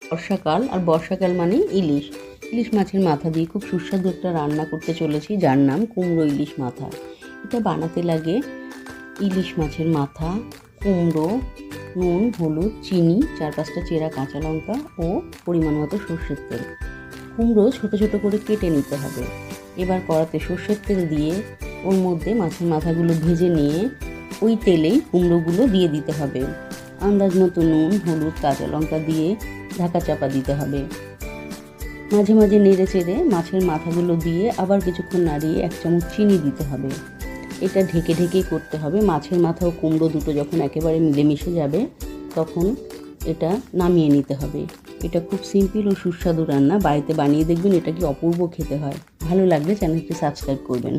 বর্ষাকাল, আর বর্ষাকাল মানে ইলিশ। ইলিশ মাছের মাথা দিয়ে খুব সুস্বাদু একটা রান্না করতে চলেছি, যার নাম কুমড়ো ইলিশ মাথা। এটা বানাতে লাগে ইলিশ মাছের মাথা, কুমড়ো, নুন, হলুদ, চিনি, 4-5টা চেরা কাঁচা লঙ্কা ও পরিমাণ মতো সর্ষের তেল। কুমড়ো ছোটো ছোটো করে কেটে নিতে হবে। এবার কড়াতে সর্ষের তেল দিয়ে ওর মধ্যে মাছের মাথাগুলো ভেজে নিয়ে ওই তেলেই কুমড়োগুলো দিয়ে দিতে হবে। আন্দাজ মতো নুন, হলুদ, কাঁচা লঙ্কা দিয়ে ঢাকা চাপা দিতে হবে। মাঝে মাঝে নেড়ে চেড়ে মাছের মাথাগুলো দিয়ে আবার কিছুক্ষণ নাড়িয়ে 1 চামচ চিনি দিতে হবে। এটা ঢেকে ঢেকেই করতে হবে। মাছের মাথা ও কুমড়ো দুটো যখন একেবারে মিলেমিশে যাবে তখন এটা নামিয়ে নিতে হবে। এটা খুব সিম্পল ও সুস্বাদু রান্না, বাড়িতে বানিয়ে দেখবেন, এটা কি অপূর্ব খেতে হয়। ভালো লাগলে চ্যানেলটি সাবস্ক্রাইব করবেন।